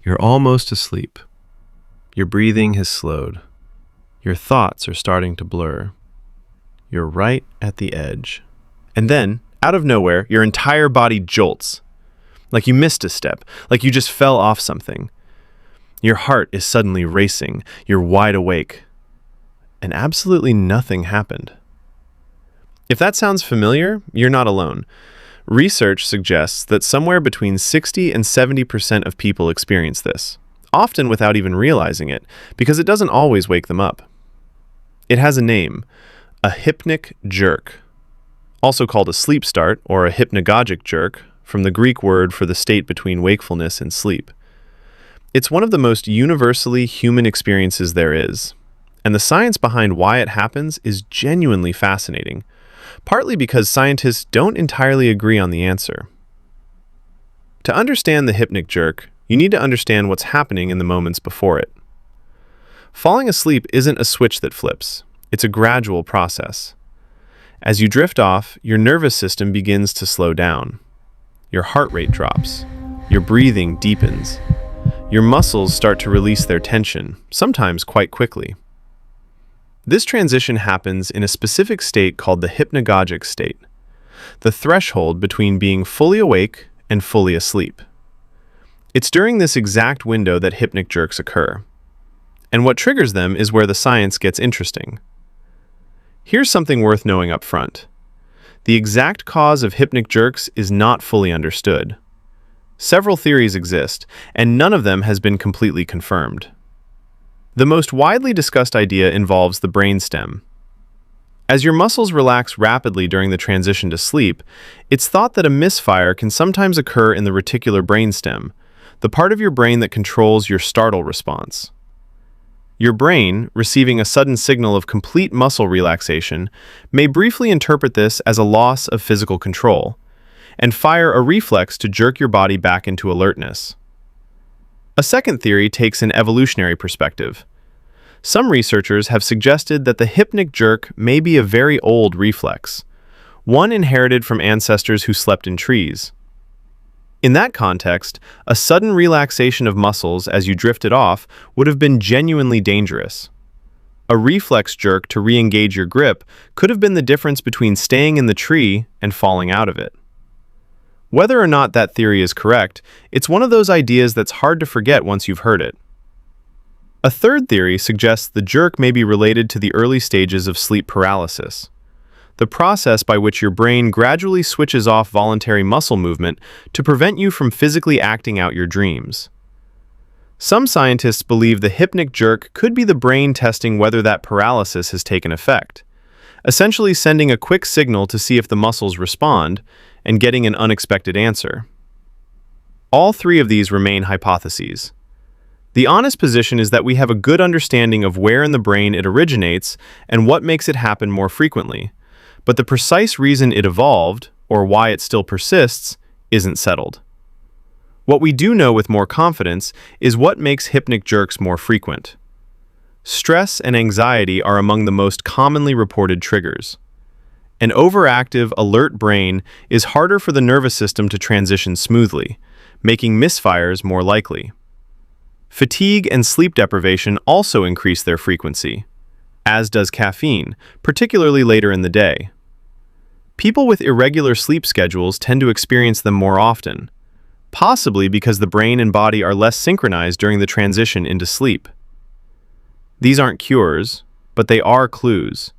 You're almost asleep. Your breathing has slowed. Your thoughts are starting to blur. You're right at the edge. And then, out of nowhere, your entire body jolts. Like you missed a step, like you just fell off something. Your heart is suddenly racing. You're wide awake. And absolutely nothing happened. If that sounds familiar, you're not alone. Research suggests that somewhere between 60 and 70% of people experience this, often without even realizing it, because it doesn't always wake them up. It has a name, a hypnic jerk, also called a sleep start or a hypnagogic jerk, from the Greek word for the state between wakefulness and sleep. It's one of the most universally human experiences there is, and the science behind why it happens is genuinely fascinating, partly because scientists don't entirely agree on the answer. To understand the hypnic jerk, you need to understand what's happening in the moments before it. Falling asleep isn't a switch that flips. It's a gradual process. As you drift off, your nervous system begins to slow down. Your heart rate drops. Your breathing deepens. Your muscles start to release their tension, sometimes quite quickly. This transition happens in a specific state called the hypnagogic state, the threshold between being fully awake and fully asleep. It's during this exact window that hypnic jerks occur. And what triggers them is where the science gets interesting. Here's something worth knowing up front. The exact cause of hypnic jerks is not fully understood. Several theories exist, and none of them has been completely confirmed. The most widely discussed idea involves the brainstem. As your muscles relax rapidly during the transition to sleep, it's thought that a misfire can sometimes occur in the reticular brainstem, the part of your brain that controls your startle response. Your brain, receiving a sudden signal of complete muscle relaxation, may briefly interpret this as a loss of physical control, and fire a reflex to jerk your body back into alertness. A second theory takes an evolutionary perspective. Some researchers have suggested that the hypnic jerk may be a very old reflex, one inherited from ancestors who slept in trees. In that context, a sudden relaxation of muscles as you drifted off would have been genuinely dangerous. A reflex jerk to re-engage your grip could have been the difference between staying in the tree and falling out of it. Whether or not that theory is correct, it's one of those ideas that's hard to forget once you've heard it. A third theory suggests the jerk may be related to the early stages of sleep paralysis, the process by which your brain gradually switches off voluntary muscle movement to prevent you from physically acting out your dreams. Some scientists believe the hypnic jerk could be the brain testing whether that paralysis has taken effect, essentially sending a quick signal to see if the muscles respond and getting an unexpected answer. All three of these remain hypotheses. The honest position is that we have a good understanding of where in the brain it originates and what makes it happen more frequently, but the precise reason it evolved, or why it still persists, isn't settled. What we do know with more confidence is what makes hypnic jerks more frequent. Stress and anxiety are among the most commonly reported triggers. An overactive, alert brain is harder for the nervous system to transition smoothly, making misfires more likely. Fatigue and sleep deprivation also increase their frequency, as does caffeine, particularly later in the day. People with irregular sleep schedules tend to experience them more often, possibly because the brain and body are less synchronized during the transition into sleep. These aren't cures, but they are clues.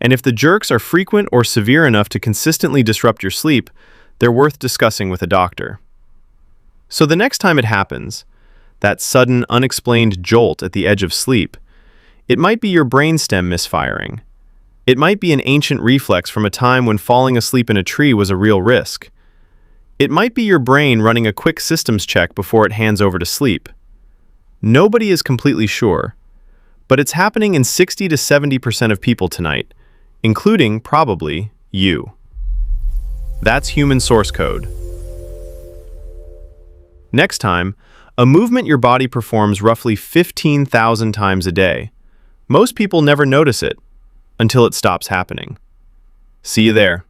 And if the jerks are frequent or severe enough to consistently disrupt your sleep, they're worth discussing with a doctor. So the next time it happens, that sudden, unexplained jolt at the edge of sleep, it might be your brainstem misfiring. It might be an ancient reflex from a time when falling asleep in a tree was a real risk. It might be your brain running a quick systems check before it hands over to sleep. Nobody is completely sure, but it's happening in 60 to 70% of people tonight, including, probably, you. That's human source code. Next time, a movement your body performs roughly 15,000 times a day. Most people never notice it until it stops happening. See you there.